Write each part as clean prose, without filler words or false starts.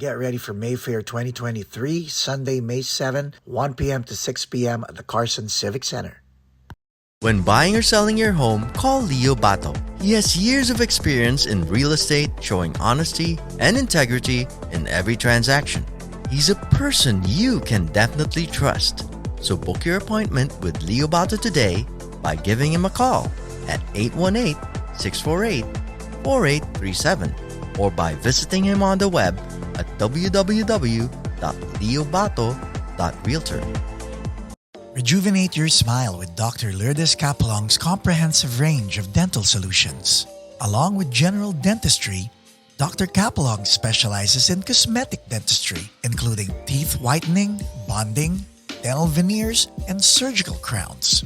Get ready for Mayfair 2023, Sunday, May 7, 1 p.m. to 6 p.m. at the Carson Civic Center. When buying or selling your home, call Leo Bato. He has years of experience in real estate, showing honesty and integrity in every transaction. He's a person you can definitely trust. So book your appointment with Leo Bato today by giving him a call at 818-648-4837 or by visiting him on the web at www.leobato.realtor. Rejuvenate your smile with Dr. Lourdes Capelong's comprehensive range of dental solutions. Along with general dentistry, Dr. Capelong specializes in cosmetic dentistry, including teeth whitening, bonding, dental veneers, and surgical crowns.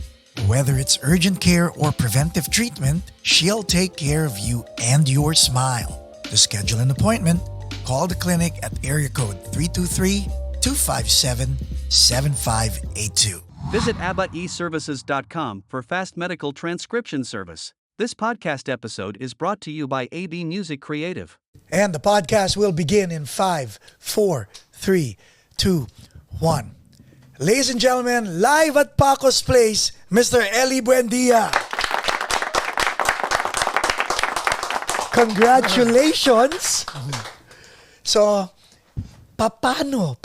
Whether it's urgent care or preventive treatment, she'll take care of you and your smile. To schedule an appointment, call the clinic at area code 323-257-7582. Visit ABBAeServices.com for fast medical transcription service. This podcast episode is brought to you by AB Music Creative. And the podcast will begin in 5, 4, 3, 2, 1. Ladies and gentlemen, live at Paco's Place, Mr. Ely Buendia. Congratulations! So, paano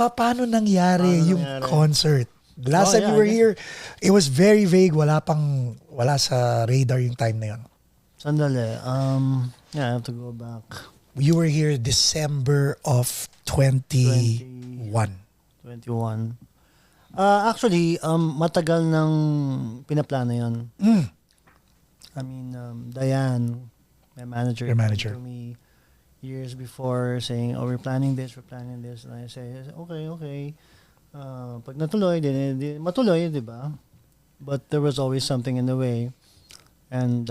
nangyari yung concert? Last time you were here, it was very vague. Wala sa radar yung time na yun. Sandali. I have to go back. You were here December of 21. Actually, matagal nang pinaplano yun. I mean, Diane, my manager, your manager, came to me years before saying, "Oh, we're planning this." And I say, "Okay. Pag natuloy, matuloy, di ba?" But there was always something in the way. And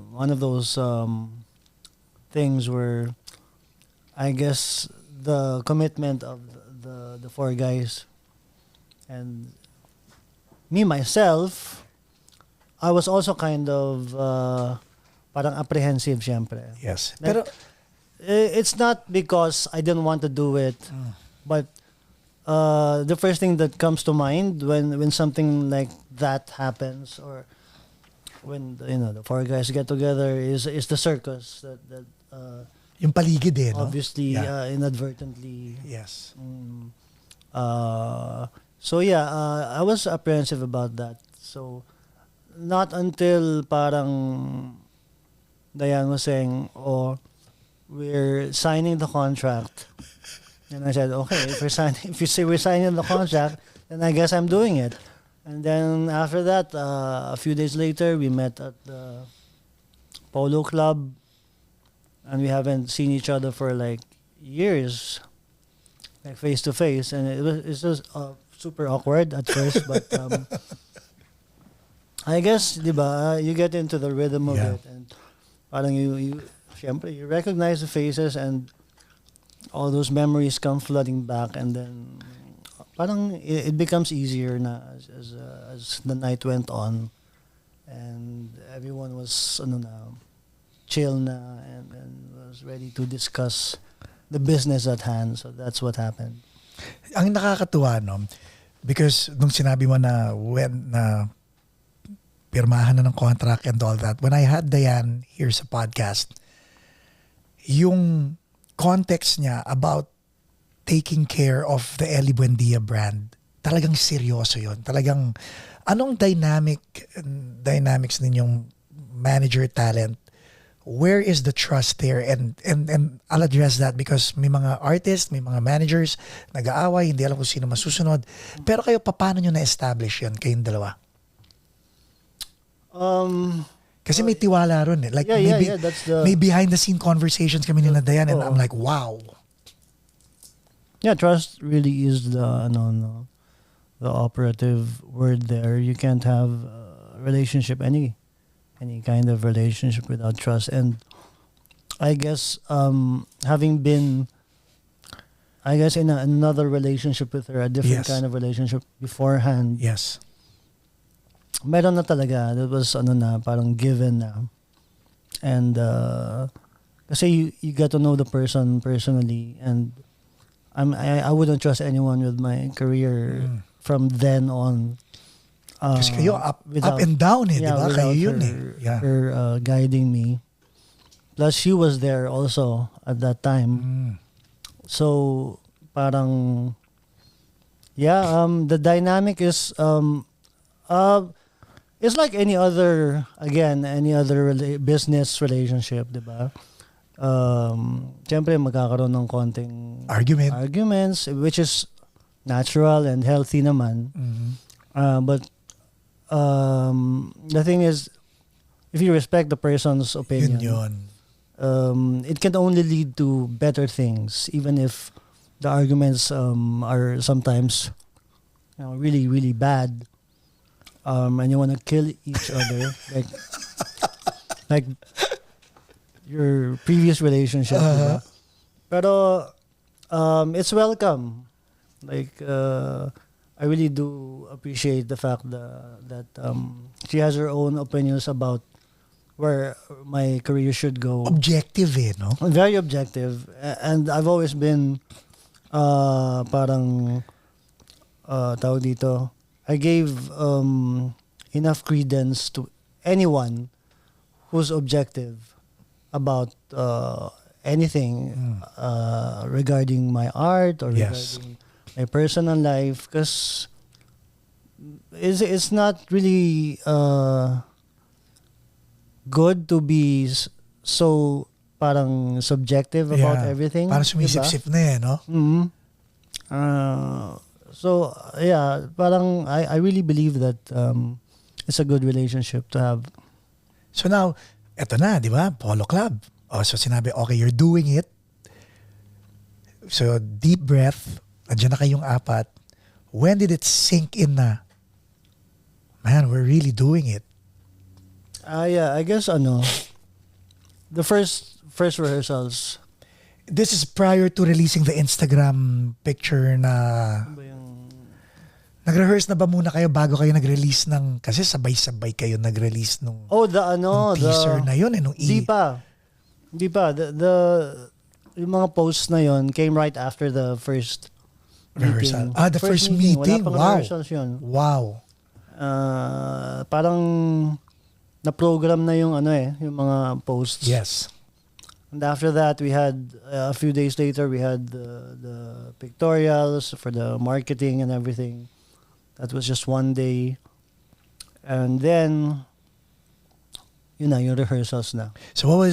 one of those things were, I guess, the commitment of the four guys. And me, myself, I was also kind of parang apprehensive, syempre. Yes. Like, Pero it's not because I didn't want to do it, but the first thing that comes to mind when something like that happens, or when the four guys get together, is the circus that yung paligid no? Obviously, inadvertently. Yes. So I was apprehensive about that. So not until parang Diane was saying, "Oh, we're signing the contract." And I said, "Okay, if you say we're signing the contract, then I guess I'm doing it." And then after that, a few days later, we met at the Polo Club, and we haven't seen each other for like years, like face to face, and it's just super awkward at first, but I guess, diba, you get into the rhythm of it, and parang you recognize the faces, and all those memories come flooding back, and then parang it becomes easier na as the night went on, and everyone was chill na, and was ready to discuss the business at hand. So that's what happened. Ang nakakatuwa, no? Because nung sinabi mo na when na pirmahan na ng contract and all that, when I had Diane here sa podcast, yung context niya about taking care of the Ely Buendia brand, talagang seryoso yun. Talagang, anong dynamics ninyong manager talent? Where is the trust there? And I'll address that because may mga artists, may mga managers, nag-aaway, hindi alam kung sino masusunod. Pero kayo, paano nyo na-establish yun, kayong dalawa? Kasi may tiwala ron eh. Like, may behind the scene conversations kami nila Diane, and I'm like, wow. Yeah, trust really is the operative word there. You can't have a relationship, any kind of relationship without trust. And I guess having been, in another relationship with her, a different kind of relationship beforehand. Yes. Meron na talaga. That was parang given na. And kasi you get to know the person personally, and I wouldn't trust anyone with my career from then on. Kasi kayo up and down di ba? Kayo yun her guiding me. Plus, she was there also at that time. So, parang, the dynamic is, it's like any other business relationship, di ba? Siyempre, magkakaroon ng konting arguments, which is natural and healthy naman. But the thing is, if you respect the person's opinion, it can only lead to better things, even if the arguments are sometimes really, really bad, and you want to kill each other, like your previous relationship. Diba? Pero it's welcome. Like I really do appreciate the fact that she has her own opinions about where my career should go. Objective no? Very objective. And I've always been parang tawag dito, I gave enough credence to anyone who's objective about anything regarding my art or regarding my personal life, because it's not really good to be so parang subjective about everything. Parang sumisip-sip na no? So, parang I really believe that it's a good relationship to have. So now, eto na, di ba? Polo Club. So sinabi, okay, you're doing it. So deep breath. Nandiyan na kayong apat. When did it sink in na, man, we're really doing it? I guess the first rehearsals. This is prior to releasing the Instagram picture na nag-rehearse na ba muna kayo bago kayo nag-release ng, kasi sabay-sabay kayo nag-release nung teaser na yun nung Di pa. Yung mga posts na yun came right after the first rehearsal. Meeting. The first meeting. Wala pang rehearsals yun. Wow. Parang na-program na yung yung mga posts. Yes. And after that, we had a few days later, we had the pictorials for the marketing and everything. That was just one day. And then, yung rehearsals na. So what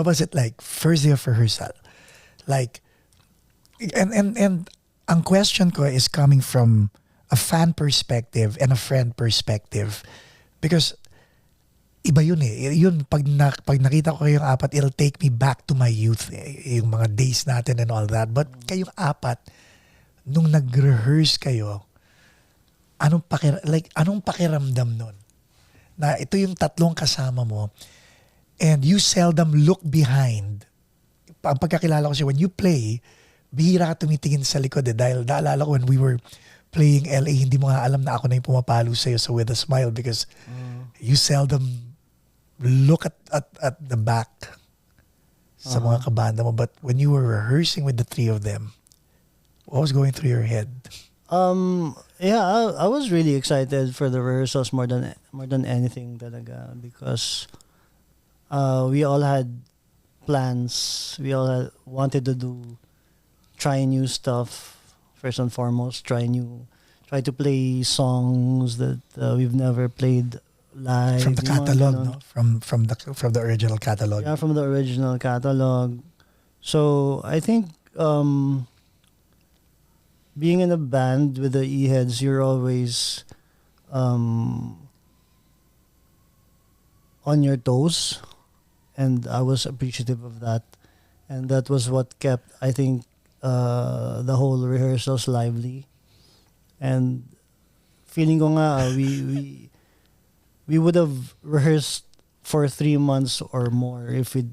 was it like? First day of rehearsal. Like, and ang question ko is coming from a fan perspective and a friend perspective. Because iba yun Yun, pag nakita ko kayong apat, it'll take me back to my youth. Yung mga days natin and all that. But kayong apat, nung nag-rehearse kayo, anong pakiramdam nun? Na ito yung tatlong kasama mo and you seldom look behind. Ang pagkakilala ko siya, when you play, bihira ka tumitingin sa likod dahil naalala ko when we were playing LA, hindi mo nga alam na ako na yung pumapalo sa'yo so With a Smile because you seldom look at the back sa mga kabanda mo. But when you were rehearsing with the three of them, what was going through your head? I was really excited for the rehearsals more than anything talaga because we all had plans. We all wanted to try new stuff first and foremost. Try to play songs that we've never played live. From the catalog, no? From the original catalog. Yeah, from the original catalog. So I think being in a band with the E-Heads, you're always on your toes, and I was appreciative of that, and that was what kept, I think, the whole rehearsals lively. And feeling ko nga, we would have rehearsed for 3 months or more if it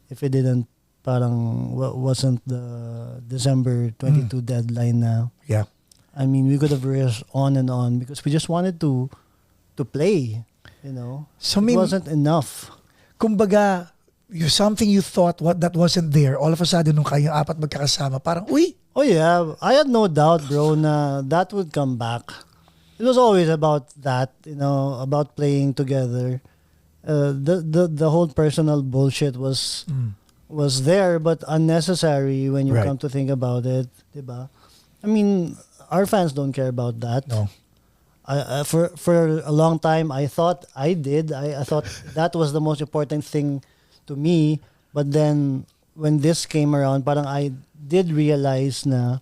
didn't wasn't the December 22 deadline now. Yeah. I mean, we could have rehearsed on and on because we just wanted to play, So it wasn't enough. Kumbaga, something you thought that wasn't there, all of a sudden nung kayong apat magkakasama, parang, uy, Oh yeah, I had no doubt, bro, na that would come back. It was always about that, about playing together. The whole personal bullshit was there, but unnecessary when you Right. come to think about it, diba? I mean, our fans don't care about that. No. For a long time, I thought I did. I thought that was the most important thing to me. But then when this came around, parang I did realize na,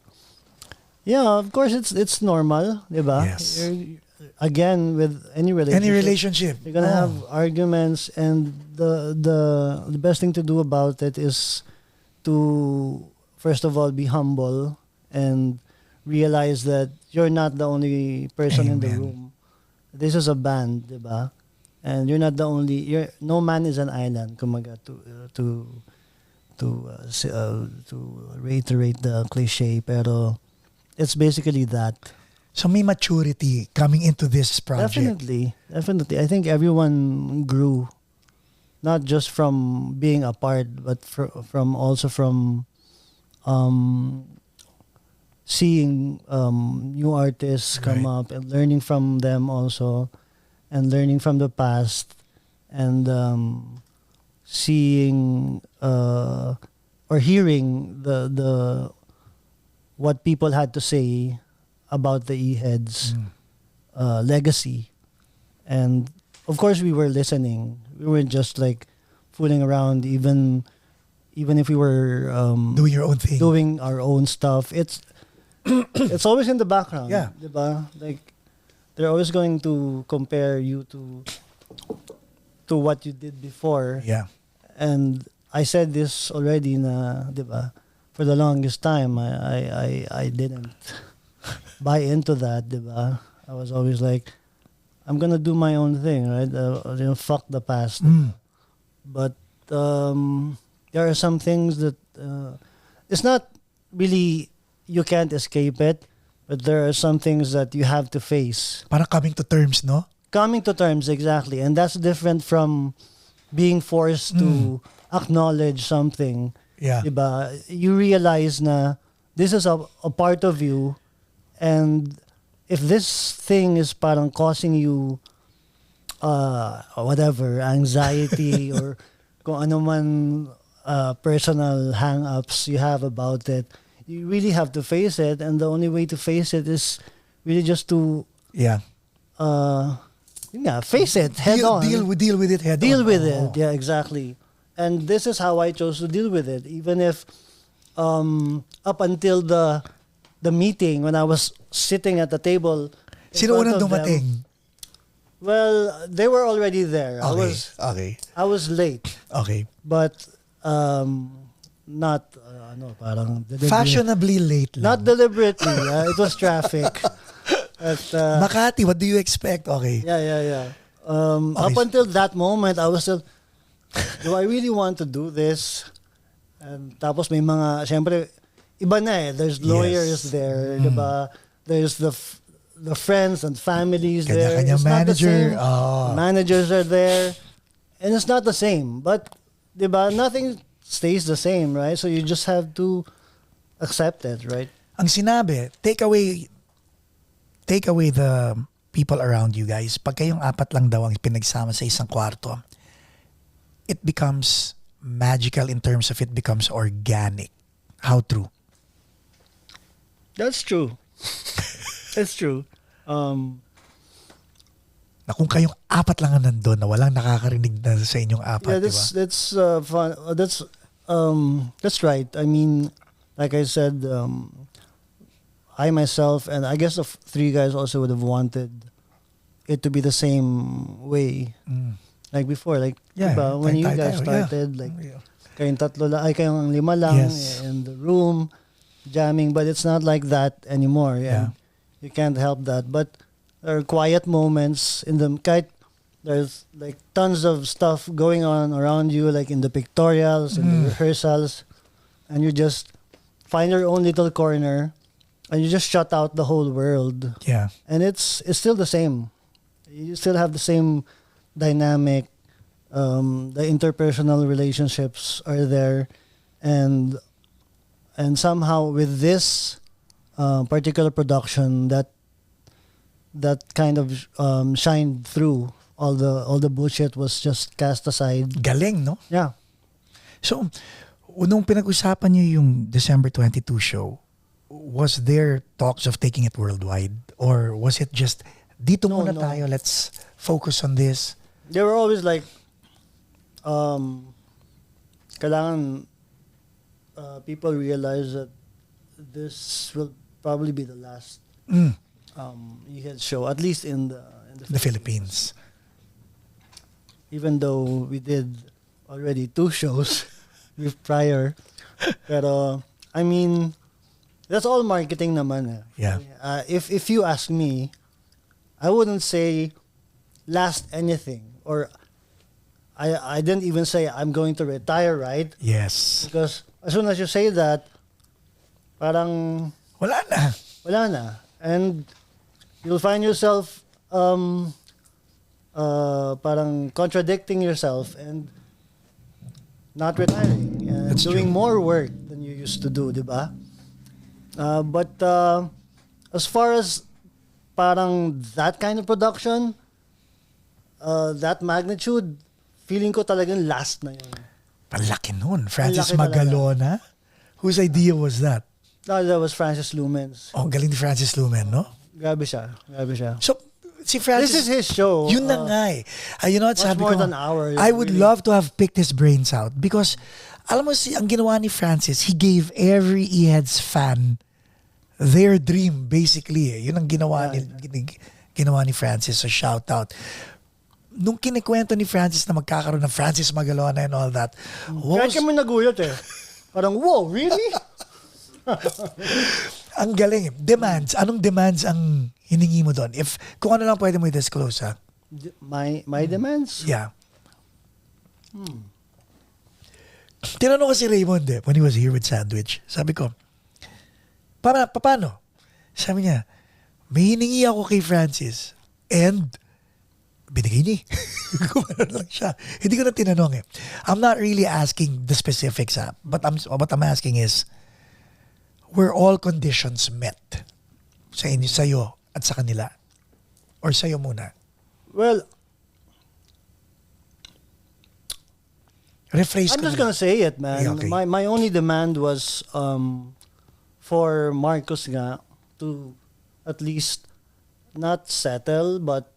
yeah, of course it's normal, diba? Yes. Again, with any relationship, Any relationship. you're gonna have arguments, and the best thing to do about it is to first of all be humble and realize that you're not the only person in the Amen. room. This is a band, diba? And you're not the only. No man is an island. Kumaga to reiterate the cliche, pero it's basically that. So may maturity coming into this project. Definitely. I think everyone grew, not just from being apart, but from also from seeing new artists come Right. up and learning from them also, and learning from the past, and seeing or hearing the what people had to say about the E-Heads legacy. And of course we were listening. We weren't just like fooling around, even if we were Doing your own thing. doing our own stuff. It's always in the background. Yeah. Diba? Like they're always going to compare you to what you did before. Yeah. And I said this already na, diba? For the longest time I didn't buy into that, diba? I was always like, I'm gonna do my own thing, right? Fuck the past. But there are some things that it's not really, you can't escape it, but there are some things that you have to face. Parang coming to terms, no? Coming to terms, exactly. And that's different from being forced to acknowledge something. Yeah. Diba? You realize na this is a part of you, and if this thing is parang causing you whatever, anxiety or kung ano man personal hang-ups you have about it, you really have to face it, and the only way to face it is really just to Yeah. face it head on. Deal with it head Deal on. with Oh. it. Yeah, exactly. And this is how I chose to deal with it. Even if up until the meeting, when I was sitting at the table, in Sino front unang of them, dumating? well, they were already there. Okay. I was late, Okay. but not parang Fashionably late lang. not deliberately. It was traffic. At, Makati, what do you expect? Okay. Yeah. Okay. Up until that moment, I was still, do I really want to do this? And tapos may mga, syempre, iba na eh. There's lawyers Yes. there, diba? There's the friends and families there. Kanya-kanya It's not the manager. same. Oh. Managers are there. And it's not the same. But, diba, nothing stays the same, right? So you just have to accept it, right? Ang sinabi, take away the people around you guys. Pag kayong apat lang daw ang pinagsama sa isang kwarto, it becomes magical in terms of it becomes organic. How true? That's true. It's true. Na kung kayong apat lang ang nandun na walang nakakarinig na sa inyong apat, Yeah, di ba? that's fun. That's right. I mean, like I said, I myself and I guess the three guys also would have wanted it to be the same way, like before. Like diba, when you guys started, like kayong tatlo lang, kayong lima lang in the room jamming, but it's not like that anymore. Yeah, you can't help that. But there are quiet moments in the kahit there's like tons of stuff going on around you, like in the pictorials, in the rehearsals, and you just find your own little corner, and you just shut out the whole world. Yeah. And it's still the same. You still have the same dynamic. The interpersonal relationships are there, and And somehow with this particular production, that kind of shined through. All the bullshit was just cast aside. Galing, no? Yeah. So, nung pinag-usapan niyo yung December 22 show, was there talks of taking it worldwide? Or was it just, dito No, muna no. tayo, let's focus on this? They were always like, kailangan people realize that this will probably be the last Rehearsal show, at least in The Philippines. Even though we did already 2 shows with prior. Pero, I mean, that's all marketing naman. Eh. Yeah. If you ask me, I wouldn't say last anything. Or I didn't even say I'm going to retire, right? Yes. Because as soon as you say that, parang Wala na. wala na. And you'll find yourself parang contradicting yourself and not retiring and That's doing true. more work than you used to do, di ba? But as far as parang that kind of production, that magnitude, feeling ko talagang last na yun. Palaki nun. Francis Palaki talaga. Magalona. Whose idea was that? No, that was Francis Lumen's. Oh, galing ni Francis Lumen, no? Grabe siya. Grabe siya. So, si Francis... This is his show. Yun na nga eh. You know what, much sabi more ko, than our, I would really. love to have picked his brains out because, alam mo, ang ginawa ni Francis, he gave every Eheads fan their dream, basically. Eh. Yun ang ginawa, ginawa ni Francis, so shout out. Nung kinikwento ni Francis na magkakaroon ng Francis Magalona and all that, Kaya kami nagulat eh. Parang, whoa, really? ang galing eh. Demands. Anong demands ang hiningi mo doon? If, kung ano lang pwede mo i-disclose, ha? My demands? Yeah. Tinanong ko si Raymond eh, when he was here with Sandwich. Sabi ko, paano? Sabi niya, may hiningi ako kay Francis and binigay niya. Kumano lang siya. Hindi ko na tinanong eh. I'm not really asking the specifics but what I'm asking is, were all conditions met sa inyo, sa'yo at sa kanila? Or sa'yo muna? Well, Rephrase I'm ko just na gonna say it, man. Yeah, okay. My only demand was for Marcos nga to at least not settle but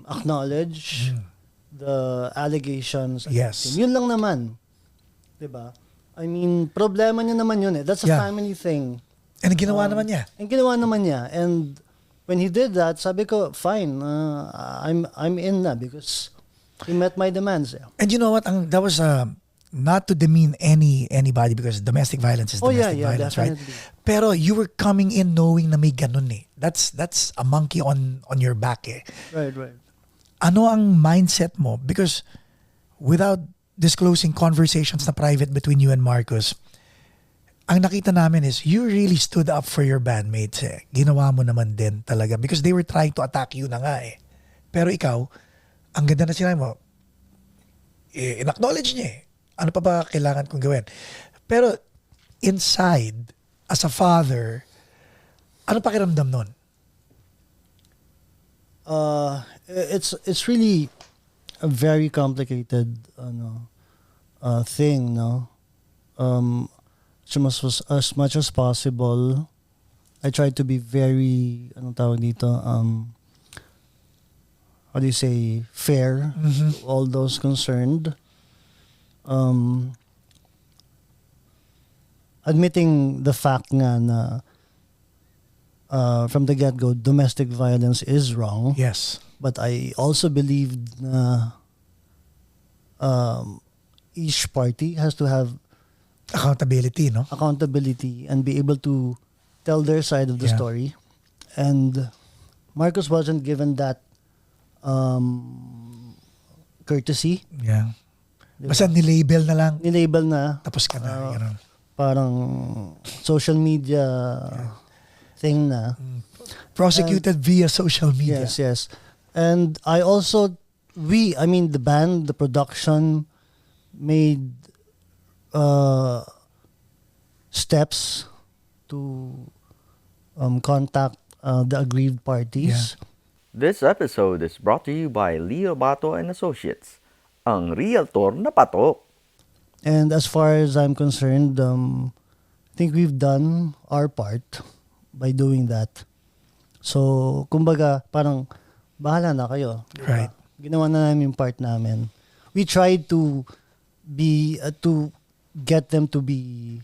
acknowledge the allegations. Yes. Yun lang naman. 'Di ba? I mean, problema niya naman yun eh. That's a Yeah. family thing. And ginawa naman niya. And ginawa naman niya. And when he did that, sabi ko, fine, I'm in na because he met my demands. And you know what? That was not to demean anybody because domestic violence is domestic violence, right? definitely. Pero you were coming in knowing na may ganun eh. That's a monkey on your back eh. Right. Ano ang mindset mo? Because without disclosing conversations na private between you and Marcos, ang nakita namin is you really stood up for your bandmates eh. Ginawa mo naman din talaga because they were trying to attack you na nga eh. Pero ikaw, ang ganda na sinabi mo, in-acknowledge niya eh. Ano pa ba kailangan kong gawin? Pero inside, as a father, ano pakiramdam nun? It's really a very complicated thing, no? As much as possible, I tried to be very, anong tawag dito, how do you say, fair to all those concerned. Admitting the fact nga na from the get-go, domestic violence is wrong. Yes. But I also believed na each party has to have Accountability, no? accountability and be able to tell their side of the Yeah. story. And Marcos wasn't given that courtesy. Yeah. Diba? Basta nilabel na lang. Nilabel na Tapos ka na. Ganun. parang social media thing na. Prosecuted via social media. Yes. And I also, the band, the production made steps to contact the aggrieved parties. This episode is brought to you by Leo Bato and Associates, ang realtor na patok. And as far as I'm concerned, I think we've done our part by doing that. So, kumbaga, parang bahala na kayo. Diba? Right. Ginawa na namin yung part namin. We tried to be, to get them to be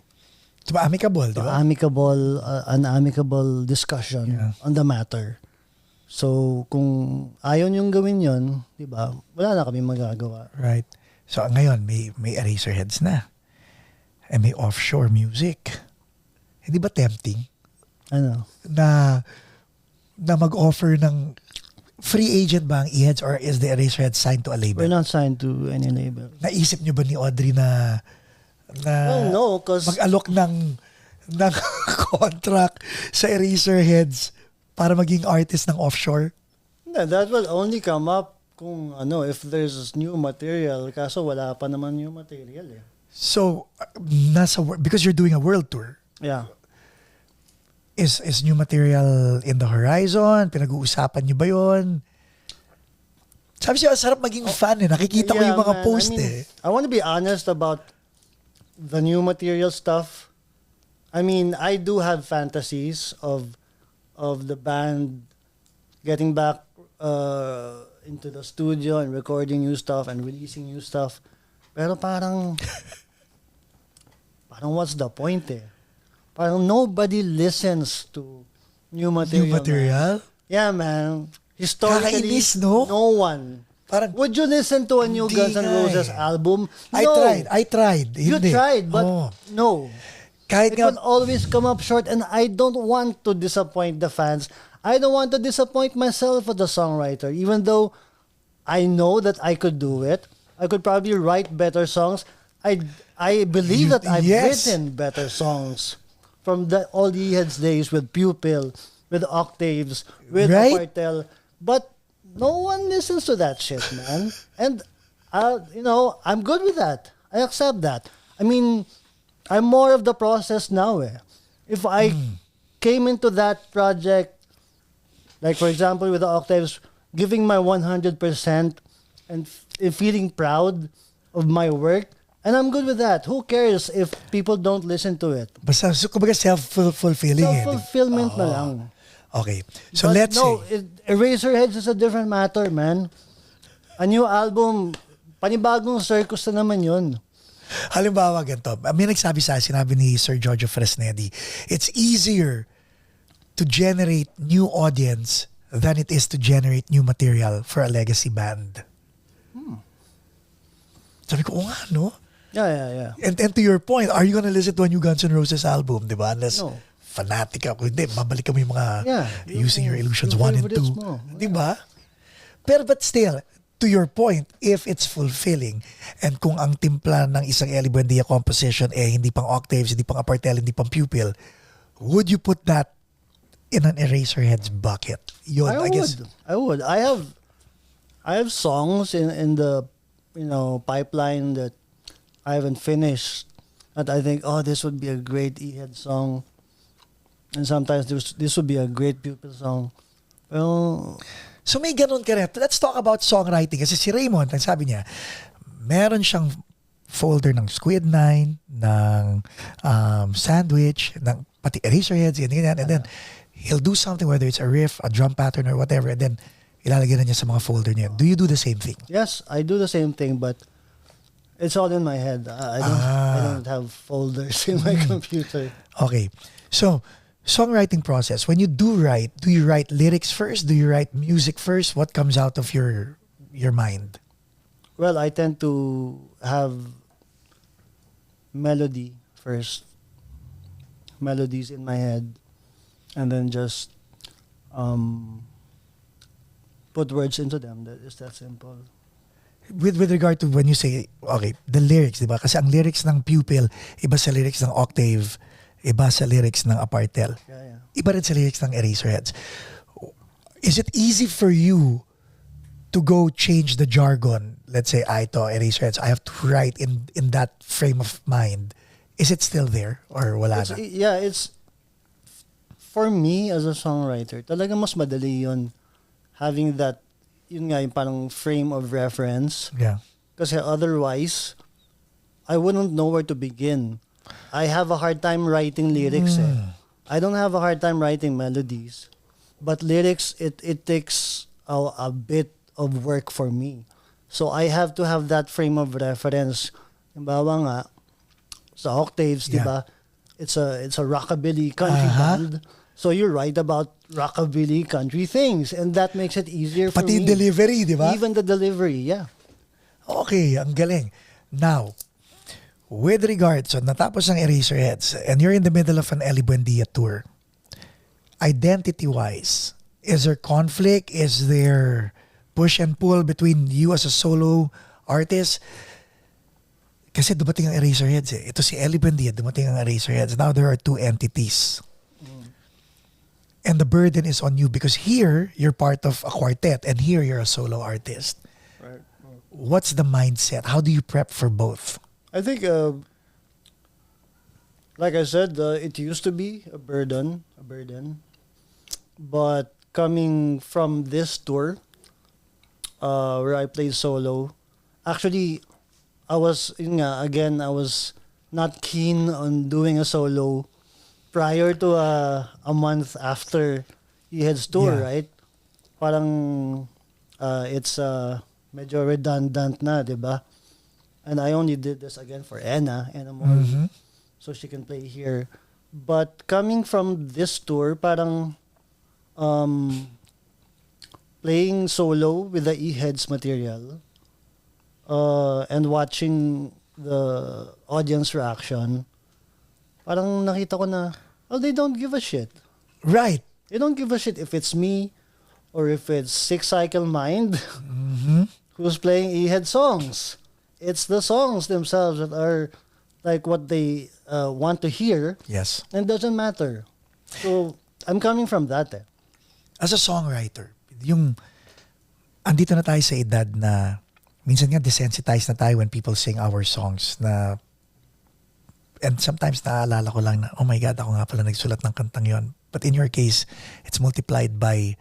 Amicable, di ba? an amicable discussion on the matter. So, kung ayaw niyong gawin yon, di ba, wala na kami magagawa. Right. So ngayon, may Eraserheads na. And may Offshore music. Hindi ba tempting Ano? na mag-offer ng free agent ba ang E-Heads or is the Eraserheads signed to a label? We're not signed to any label. Naisip niyo ba ni Audrey na Well, no, because mag-alok ng contract sa Eraserheads para maging artist ng Offshore? that will only come up kung if there's new material, kaso wala pa naman new material eh. So, because you're doing a world tour, Yeah. is new material in the horizon? Pinag-uusapan niyo ba yun? Sabi siya, sarap maging fan eh. Nakikita ko yung mga man. post I mean, eh. I want to be honest about the new material stuff. I mean, I do have fantasies of the band getting back into the studio and recording new stuff and releasing new stuff. Pero parang what's the point eh? Parang nobody listens to new material. New material? Man. Yeah, man. Historically, Kakainis, no? No one. Parang, Would you listen to a new Hindi Guns N' nga Roses eh. album? I No. tried. You Hindi. tried, but Oo. no. Kahit It nga, will always come up short, and I don't want to disappoint the fans. I don't want to disappoint myself as a songwriter, even though I know that I could do it. I could probably write better songs. I believe that I've Yes. written better songs from all the Heads days with Pupil, with Oktaves, with Right? Apartel. But no one listens to that shit, man. And I'm good with that. I accept that. I mean, I'm more of the process now. If I came into that project, like for example with the Octaves, giving my 100% and feeling proud of my work, and I'm good with that. Who cares if people don't listen to it? basta, so, kumbaga self-fulfilling eh. Self-fulfillment na lang. Okay. So But let's no, say, Eraserheads is a different matter, man. A new album, panibagong circus na naman yun. halimbawa ganito, may sinabi ni Sir Giorgio Fresnedi, it's easier to generate new audience than it is to generate new material for a legacy band. Sabi ko, nga, no? Yeah. And to your point, are you gonna listen to a new Guns N' Roses album, di ba? Unless No. fanatic ako. Hindi, babalik kami yung mga Using Your Illusions yung 1 and 2. favorites mo. Di ba? Pero but still, to your point, if it's fulfilling and kung ang timpla ng isang Ely Buendia composition hindi pang Octaves, hindi pang Apartel, hindi pang Pupil, would you put that in an Eraserheads bucket? Yun, I guess. I would. I have songs in the pipeline that I haven't finished that I think, this would be a great E-Head song, and sometimes this would be a great Pupil song. Well, So may ganun ka rin. Let's talk about songwriting. Kasi si Raymond, ang sabi niya, meron siyang folder ng Squid Nine, ng Sandwich, ng pati Eraserheads, ganyan. And then, he'll do something, whether it's a riff, a drum pattern, or whatever, and then, ilalagay na niya sa mga folder niya. Do you do the same thing? yes, I do the same thing, but it's all in my head. I don't have folders in my computer. Okay. So, songwriting process. When you do you write lyrics first? Do you write music first? What comes out of your mind? Well, I tend to have melody first. Melodies in my head. And then just put words into them. It's that simple. With regard to when you say, okay, the lyrics, di ba? Kasi ang lyrics ng Pupil, iba sa lyrics ng Octave, iba sa lyrics ng Apartel. Yeah. Iba rin sa lyrics ng Eraserheads. Is it easy for you to go change the jargon? Let's say, ito, Eraserheads, I have to write in that frame of mind. Is it still there or wala na? It's for me as a songwriter, talaga mas madali yun having that, yun nga, yung parang frame of reference. Yeah. Kasi otherwise, I wouldn't know where to begin. I have a hard time writing lyrics. I don't have a hard time writing melodies. But lyrics, it takes a bit of work for me. So I have to have that frame of reference. Halimbawa nga, sa Oktaves, di ba? It's a rockabilly country band. So you write about rockabilly country things, and that makes it easier for Pati me. delivery, di ba? Even the delivery, yeah. Okay, ang galing. Now, with regards, so natapos ang Eraserheads and you're in the middle of an Ely Buendia tour, identity-wise, is there conflict? Is there push and pull between you as a solo artist? Kasi dumating ang Eraserheads eh. Ito si Ely Buendia, dumating ang Eraserheads. Now there are two entities. And the burden is on you because here, you're part of a quartet and here you're a solo artist. Right. What's the mindset? How do you prep for both? I think, like I said, it used to be a burden. But coming from this tour, where I played solo, actually, I was not keen on doing a solo prior to a month after Rehearsal tour, Yeah. right? Parang it's medyo redundant na, di ba? And I only did this again for Enna more, so she can play here. But coming from this tour, parang playing solo with the E-Heads material and watching the audience reaction, parang nakita ko na, well, they don't give a shit. Right. They don't give a shit if it's me or if it's Six Cycle Mind who's playing E-Head songs. It's the songs themselves that are like what they want to hear. Yes. And it doesn't matter. So, I'm coming from that. As a songwriter, yung andito na tayo sa edad na minsan nga desensitized na tayo when people sing our songs na and sometimes naaalala ko lang na, oh my God, ako nga pala nagsulat ng kantang yon. But in your case, it's multiplied by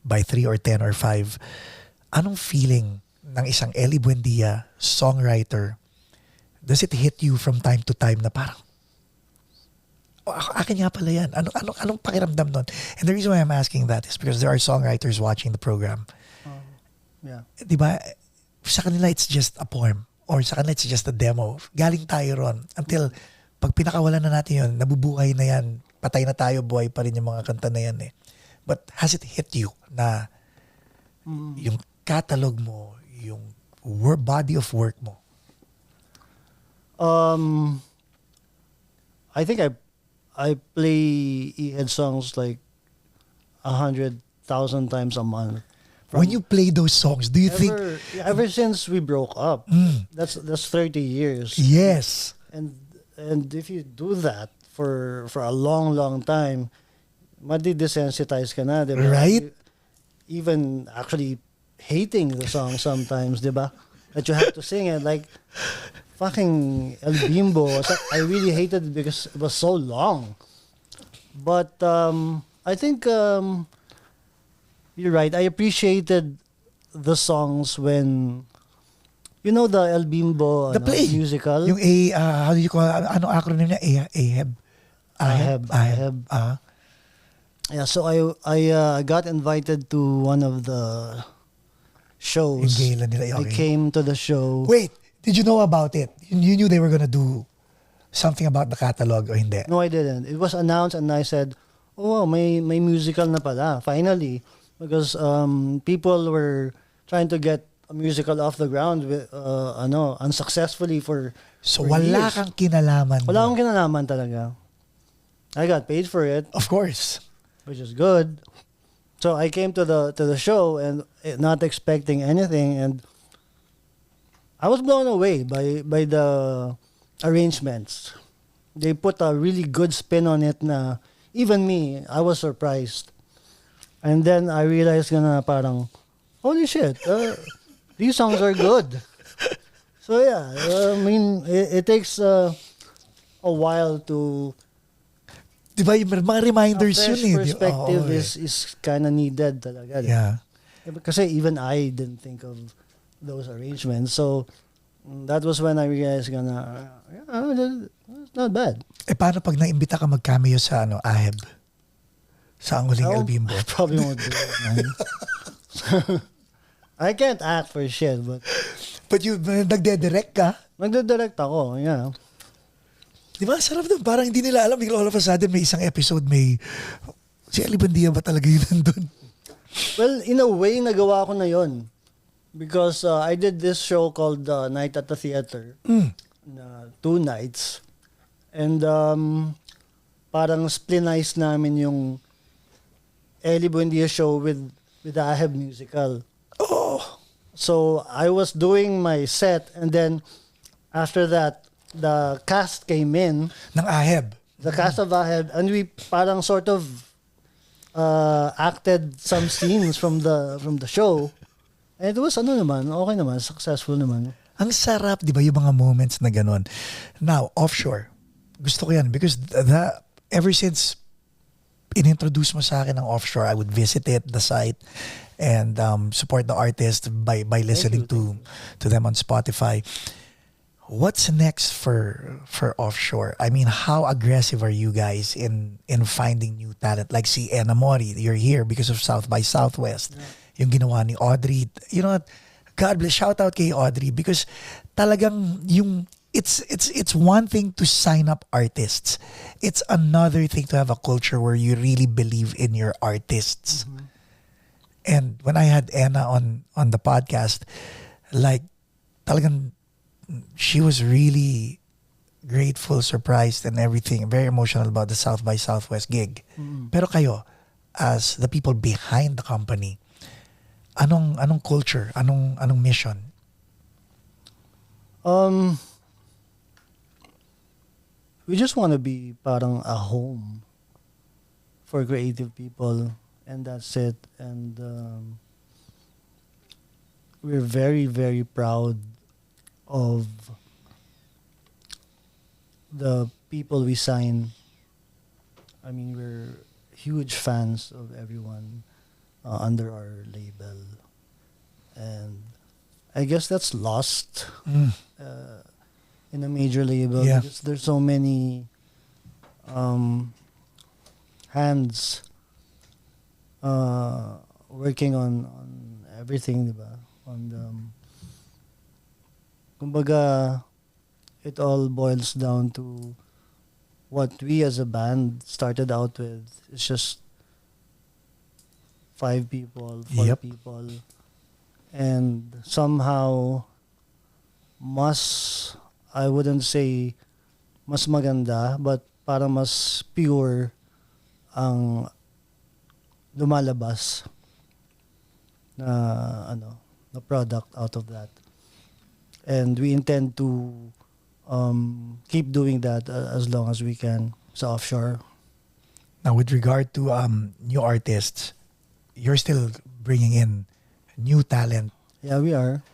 3 or 10 or 5. Anong feeling ng isang Ely Buendia songwriter? Does it hit you from time to time na parang, oh, akin nga pala yan. Anong pakiramdam nun? And the reason why I'm asking that is because there are songwriters watching the program. Yeah. Di ba? Sa kanila, it's just a poem. Or sa kanila, it's just a demo. Galing tayo ron. Until, pag pinakawalan na natin yun, nabubuhay na yan. Patay na tayo, buhay pa rin yung mga kanta na yan eh. But has it hit you na yung catalog mo, yung body of work mo? I think I play E-Head songs like 100,000 times a month. When you play those songs, do you think... Ever since we broke up, that's 30 years. Yes. And if you do that for a long time, madi-desensitize ka na, di ba? Right. Even actually hating the song sometimes, di ba? That you have to sing it like fucking El Bimbo. I really hated it because it was so long. But I think you're right. I appreciated the songs when, you know, the El Bimbo The play. musical. Yung how do you call it? Ano acronym niya? Aheb. Yeah, so I got invited to one of the shows. Yung gala nila, I okay. came to the show. Wait, did you know about it? You knew they were gonna do something about the catalog o hindi? No, I didn't. It was announced and I said, oh, wow, may musical na pala, finally. Because people were trying to get a musical off the ground with, unsuccessfully for So for wala years. kang kinalaman. Wala mo. akong kinalaman talaga. I got paid for it, Of course. which is good. So I came to the show and not expecting anything, and I was blown away by the arrangements. They put a really good spin on it na even me, I was surprised. And then I realized na parang, holy shit, these songs are good. So yeah, I mean, it takes a while to Di ba, yung mga reminders a fresh yun eh. perspective Oo, is kind of needed talaga. Yeah. Kasi even I didn't think of those arrangements. So that was when I realized it's not bad. Paano pag naimbita ka mag-cameo sa Aheb? Sa Ang Huling El Bimbo? I probably won't do it, man. I can't act for shit, but But you, nagde-direct ka? nagde-direct ako, yeah. Di ba? Sarap doon. Parang hindi nila alam. Bigla all of a sudden, may isang episode, si Ely Buendia ba talaga yun nandun? Well, in a way, nagawa ko na yon. Because I did this show called Night at the Theater. 2 nights. And parang splinize namin yung Ely Buendia show with the Aheb musical. Oh! So I was doing my set, and then after that, the cast came in. Ng Aheb. The cast of Aheb, and we parang sort of acted some scenes from the show. And it was okay naman, successful naman. Ang sarap, di ba, yung mga moments na ganun. Now, Offshore. Gusto ko yan because ever since inintroduce mo sa akin ng Offshore, I would visit it, the site, and support the artist by listening to them on Spotify. What's next for Offshore? I mean, how aggressive are you guys in finding new talent? Like si Enna Mori, you're here because of South by Southwest. Yeah. Yung ginawa ni Audrey. You know what? God bless, shout out kay Audrey because talagang yung it's one thing to sign up artists. It's another thing to have a culture where you really believe in your artists. Mm-hmm. And when I had Enna on the podcast, like talagang she was really grateful, surprised, and everything. Very emotional about the South by Southwest gig. Mm-hmm. Pero kayo, as the people behind the company, anong culture, anong mission? We just want to be parang a home for creative people, and that's it. And we're very, very proud of the people we sign. I mean, we're huge fans of everyone under our label, and I guess that's lost in a major label because there's so many hands working on everything, diba? Kumbaga, it all boils down to what we as a band started out with. It's just 5 people, 4 people. And somehow, I wouldn't say mas maganda, but parang mas pure ang lumalabas na product out of that. And we intend to keep doing that as long as we can sa Offshore. Now, with regard to new artists, you're still bringing in new talent. Yeah, we are.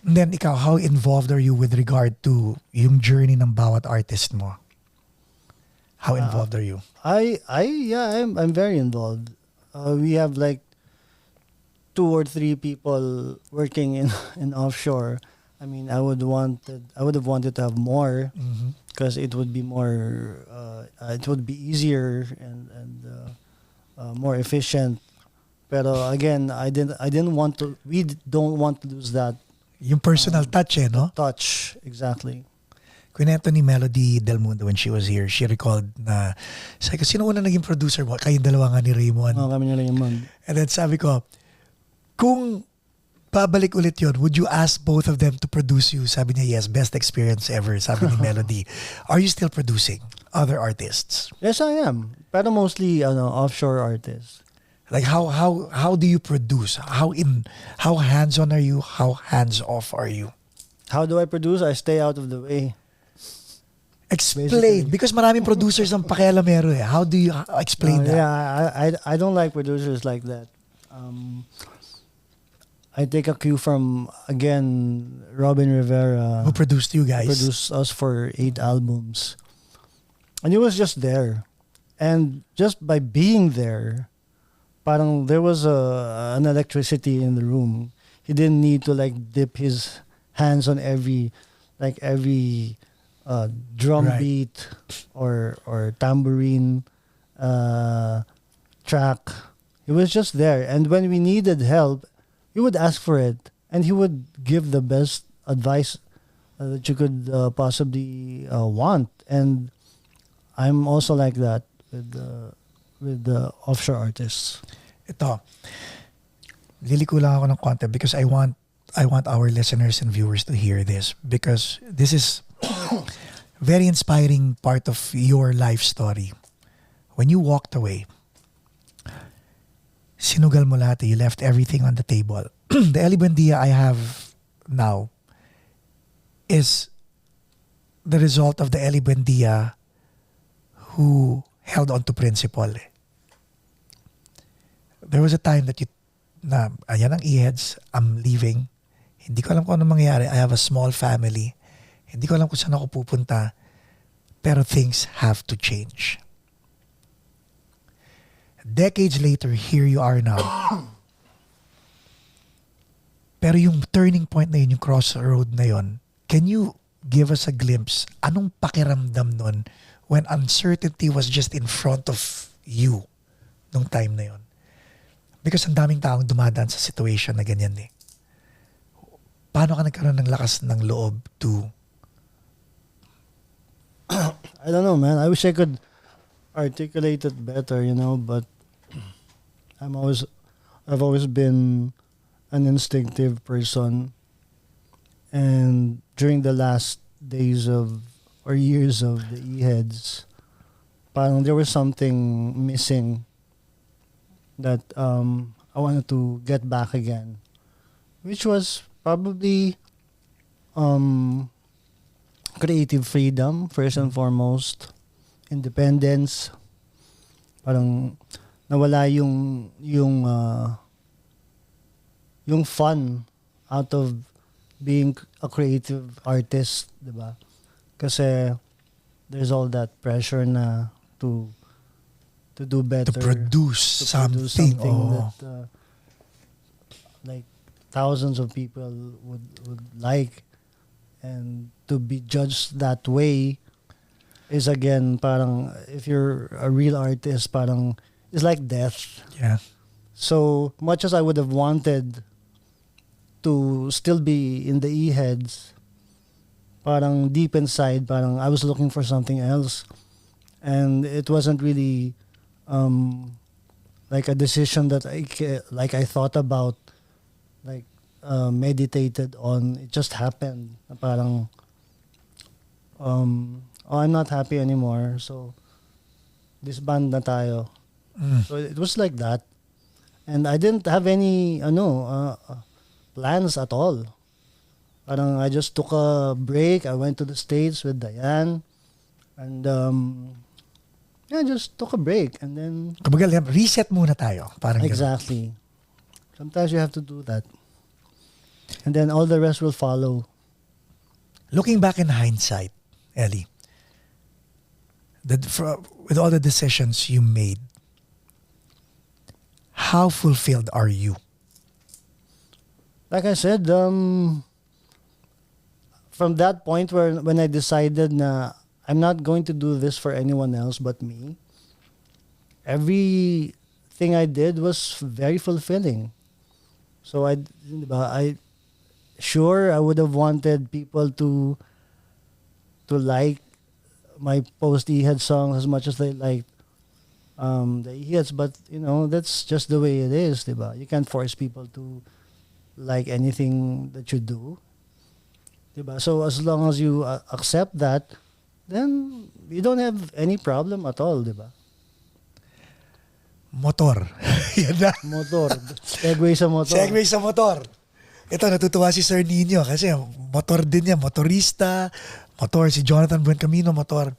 And then, ikaw, how involved are you with regard to yung journey ng bawat artist mo? How involved are you? I'm very involved. We have like 2 or 3 people working in Offshore. I mean, I would have wanted to have more because it would be more, it would be easier and more efficient. Pero again, we don't want to lose that. Yung personal touch, no? Touch, exactly. Kwento ni Melody Del Mundo when she was here, she recalled na, sabi ko, sino una naging producer mo? Kayong dalawa nga ni Raymond. Oo, kami ni Raymond. And then sabi ko, kung babalik ulit yun, would you ask both of them to produce you? Sabi niya, yes, best experience ever, sabi ni Melody. Are you still producing other artists? Yes, I am. Pero mostly offshore artists. Like how do you produce? How hands-on are you? How hands-off are you? How do I produce? I stay out of the way. Explain. Basically. Because maraming producers ang pakialamero eh. How do you explain that? Yeah, I don't like producers like that. I take a cue from, again, Robin Rivera. Who produced you guys? Produced us for 8 albums. And he was just there. And just by being there, parang there was an electricity in the room. He didn't need to like dip his hands on every drum Right. beat or tambourine uh, track. He was just there, and when we needed help, he would ask for it, and he would give the best advice that you could possibly want. And I'm also like that with the offshore artists. Ito, liliko lang ako ng konti because I want our listeners and viewers to hear this because this is very inspiring part of your life story. When you walked away, sinugal mo lahat, you left everything on the table. The Ely Buendia I have now is the result of the Ely Buendia who held on to principle. There was a time that ayan ang Reheads, I'm leaving. Hindi ko alam kung ano mangyayari. I have a small family. Hindi ko alam kung saan ako pupunta. Pero things have to change. Decades later, here you are now. Pero yung turning point na yun, yung crossroad na yun, can you give us a glimpse? Anong pakiramdam nun when uncertainty was just in front of you nung time na yun? Because ang daming taong dumadaan sa situation na ganyan eh. Paano ka nagkaroon ng lakas ng loob to... I don't know, man. I wish I could articulate it better, but I've always been an instinctive person, and during the last days of or years of the Reheads, parang there was something missing that I wanted to get back again, which was probably creative freedom first and foremost, independence. Parang nawala yung fun out of being a creative artist, 'di ba? Kasi there's all that pressure na to do better, to produce something. that like thousands of people would like, and to be judged that way is again parang, if you're a real artist, parang it's like death. Yeah. So much as I would have wanted to still be in the Reheads, parang deep inside, parang I was looking for something else, and it wasn't really like a decision that I thought about, like meditated on. It just happened. Parang I'm not happy anymore, so disband na tayo. So it was like that, and I didn't have any plans at all. Parang I just took a break. I went to the States with Diane, and just took a break, and then Kumbaga, reset muna tayo. Parang ganun. exactly. Sometimes you have to do that, and then all the rest will follow. Looking back in hindsight, Ellie, with all the decisions you made, how fulfilled are you? Like I said, from that point when I decided na I'm not going to do this for anyone else but me, everything I did was very fulfilling. So I would have wanted people to like my post-Rehead songs as much as they liked the Reheads, but that's just the way it is, diba? You can't force people to like anything that you do, diba? So as long as you accept that, then you don't have any problem at all, diba? Motor. Yan na. Motor. Segue sa motor. Segue sa motor. Ito, natutuwa si Sir Nino kasi motor din niya. Motorista, motor. Si Jonathan Buencamino, motor.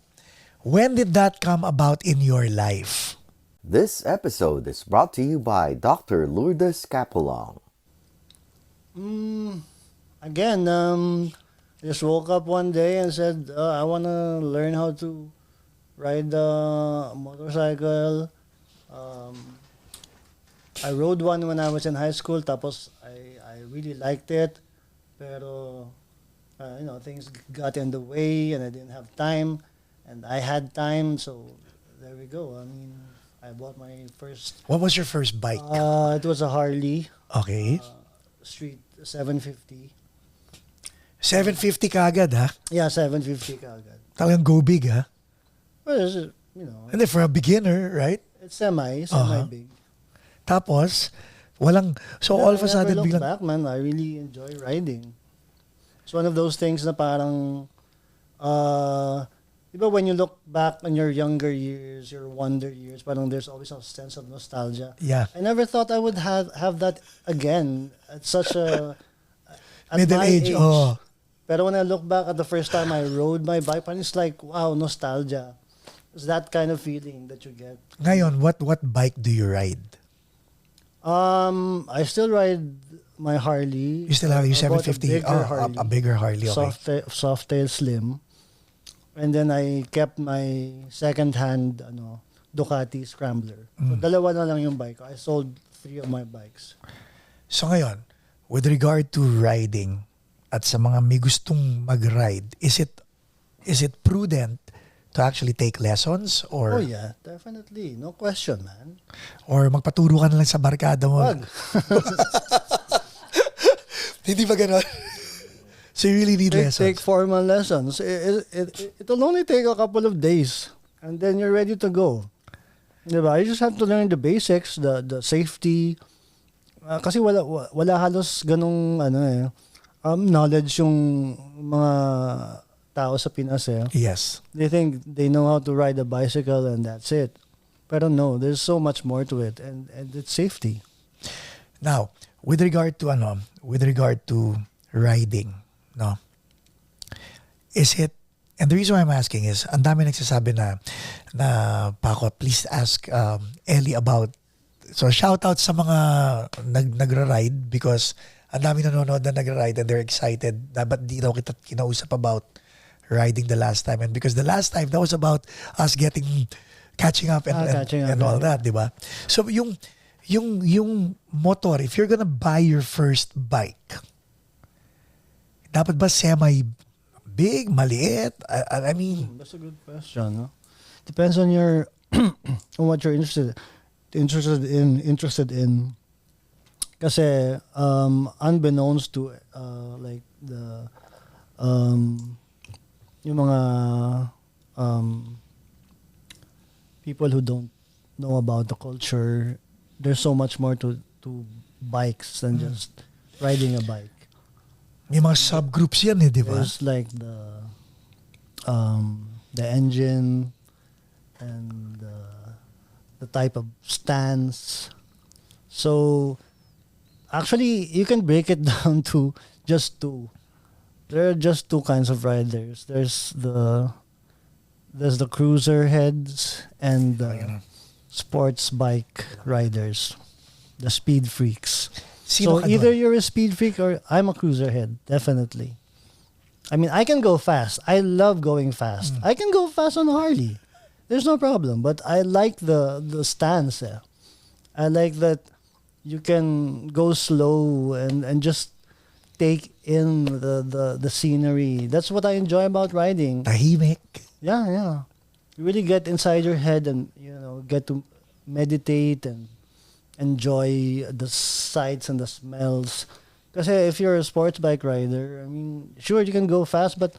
When did that come about in your life? This episode is brought to you by Dr. Lourdes Capulong. Again, just woke up one day and said, I want to learn how to ride the motorcycle. I rode one when I was in high school. Tapos I really liked it. Pero, things got in the way and I didn't have time. And I had time, so there we go. I mean, I bought my first... What was your first bike? It was a Harley. Okay. Street 750. 750 kagad, ha? Yeah, 750 kaagad. Talagang go big, ha? Well, And then for a beginner, right? it's semi big. Tapos, walang... So all of a sudden, I never looked biglang... back, man. I really enjoy riding. It's one of those things na parang... Diba when you look back on your younger years, your wonder years, parang there's always a sense of nostalgia. Yeah. I never thought I would have that again at such a... At Middle my age, oh. Pero when I look back at the first time I rode my bike, parang it's like, wow, nostalgia. It's that kind of feeling that you get. Ngayon, what bike do you ride? I still ride my Harley. You still have your I bought 750? A bigger Harley, okay. Softail Slim. And then I kept my second-hand Ducati Scrambler. So dalawa na lang yung bike. I sold 3 of my bikes. So ngayon, with regard to riding at sa mga may gustong mag-ride, is it prudent to actually take lessons or Oh yeah, definitely. No question, man. or magpaturo ka na lang sa barkada mo? Wag. Hindi ba gano'n? So you really need Take lessons. formal lessons. It'll only take a couple of days. And then you're ready to go. Diba? You just have to learn the basics, the safety. Kasi wala halos ganong knowledge yung mga tao sa Pinas eh. Yes. They think they know how to ride a bicycle and that's it. Pero no, there's so much more to it and it's safety. Now, with regard to riding, no? Is it, and the reason why I'm asking is, ang dami nagsasabi na Paco, please ask Ely about, so shout out sa mga nagra-ride because ang dami nanonood na nagra-ride and they're excited na ba't di raw kita kinausap about riding the last time, and because the last time that was about us catching up and all that, di ba? So yung motor, if you're gonna buy your first bike, dapat ba semi-big, maliit? I mean... That's a good question. No? Depends on your on what you're interested in. Kasi unbeknownst to like the yung mga people who don't know about the culture, there's so much more to bikes than just riding a bike. May mga subgroups yan di ba? There's like the engine and the type of stance. So actually, you can break it down to just 2. There are just 2 kinds of riders. There's the cruiser heads and the sports bike riders, the speed freaks. Sino so ka either doon? you're a speed freak or I'm a cruiser head, definitely. I mean, I can go fast. I love going fast. I can go fast on a Harley. There's no problem. But I like the stance. I like that you can go slow and just take in the scenery. That's what I enjoy about riding. Tahimik. Yeah. You really get inside your head and get to meditate and enjoy the sights and the smells. Kasi if you're a sports bike rider, I mean, sure you can go fast, but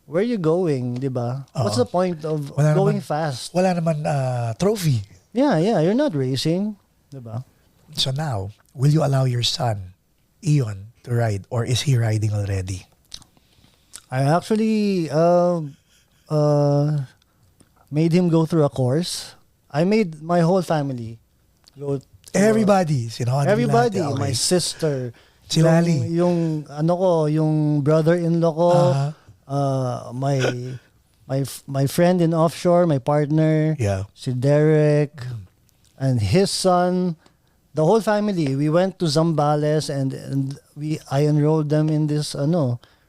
where are you going, di ba? What's the point of going fast? Wala naman trophy. Yeah, you're not racing, di ba? So now, will you allow your son, Ion, to ride, or is he riding already? I actually made him go through a course. I made my whole family go. Everybody, Everybody, okay. my sister, Si Lali. yung brother-in-law ko, my friend in Offshore, my partner, si Derek, and his son, the whole family. We went to Zambales and I enrolled them in this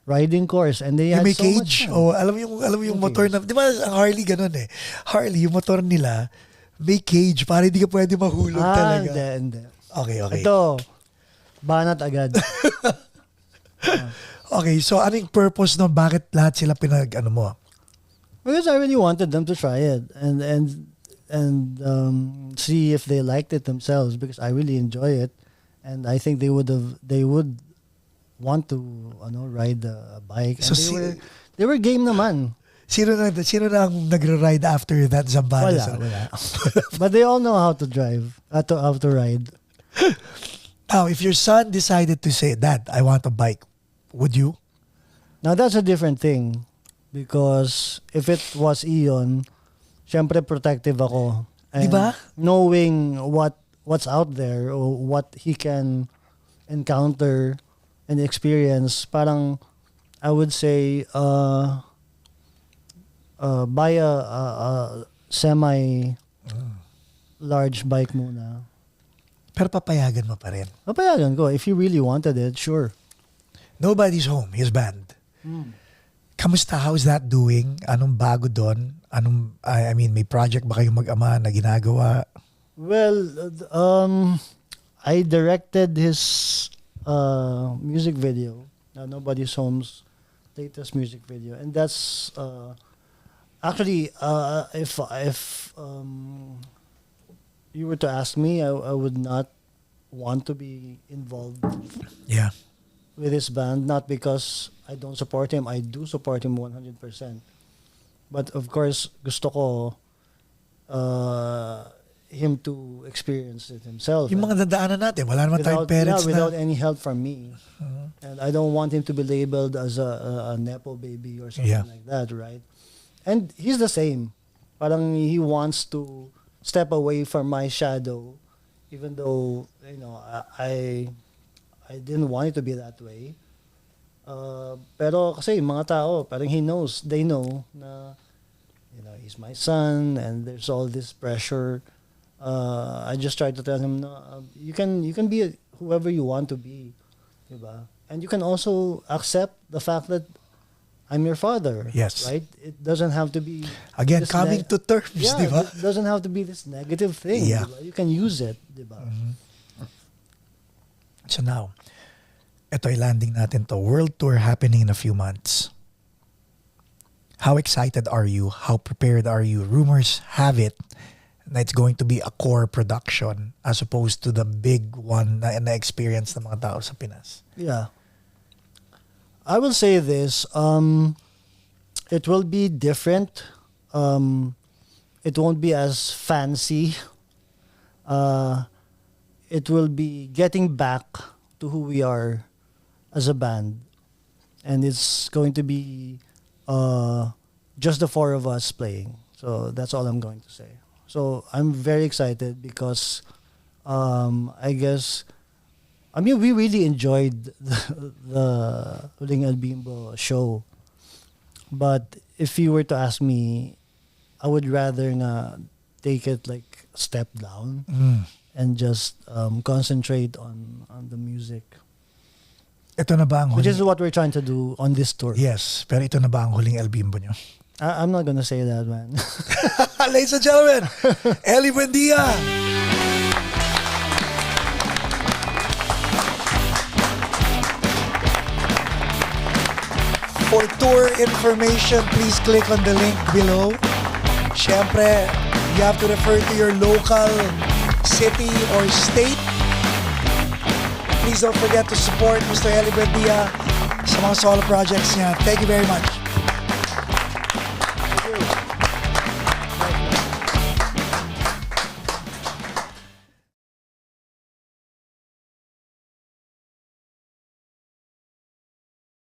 riding course, and they Yung had may so much cage. fun. O, alam mo yung motor na, di ba ang Harley ganun eh. Harley, yung motor nila, may cage para hindi ka pwede mahulog talaga. Hindi. Okay. Ito, banat agad. Okay, so ano yung purpose nun? Bakit lahat sila mo? Because I really wanted them to try it and see if they liked it themselves, because I really enjoy it, and I think they would want to ride a bike. So And they were game naman. Sino na ang nagre-ride after that Zambada? Wala. But they all know how to drive, how to ride. Now, if your son decided to say, Dad, I want a bike, would you? Now that's a different thing, because if it was Ion, syempre protective ako. And Diba? knowing what's out there or what he can encounter and experience, parang I would say buy a semi large bike muna. Pero papayagan mo pa rin. Papayagan ko if he really wanted it, sure. Nobody's Home, his band. Kamusta? How's that doing? Anong bago doon? I mean, may project ba kayong mag-ama na ginagawa? Well, I directed his music video, Nobody's Home's latest music video, and that's actually if you were to ask me, I would not want to be involved Yeah. with his band, not because I don't support him. I do support him 100%. But of course, gusto ko him to experience it himself. Yung mga dadaanan natin, wala naman tayong parents without na... any help from me. And I don't want him to be labeled as a nepo baby or something like that, right? And he's the same. Parang he wants to step away from my shadow, even though, I didn't want it to be that way. Pero kasi mga tao, parang they know na, he's my son and there's all this pressure. I just try to tell him, no, you can be whoever you want to be, diba? And you can also accept the fact that I'm your father. Yes. Right? It doesn't have to be Again, this coming to terms, yeah, di ba? it doesn't have to be this negative thing. Yeah. Diba? You can use it, diba? So now, ito ay landing natin to. World tour happening in a few months. How excited are you? How prepared are you? Rumors have it na it's going to be a core production as opposed to the big one na experience ng mga tao sa Pinas. Yeah. I will say this. It will be different. It won't be as fancy. It will be getting back to who we are as a band. And it's going to be just the four of us playing. So that's all I'm going to say. So I'm very excited because we really enjoyed the Huling El Bimbo show. But if you were to ask me, I would rather na take it like a step down and just concentrate on the music. Ito na ba ang Which huling... is what we're trying to do on this tour. Yes, pero ito na ba ang huling El Bimbo nyo? I'm not gonna say that, man. Ladies and gentlemen, Ely Buendia! For tour information, please click on the link below. Siyempre, you have to refer to your local city or state. Please don't forget to support Mr. Ely Buendia sa mga solo projects niya. Thank you very much.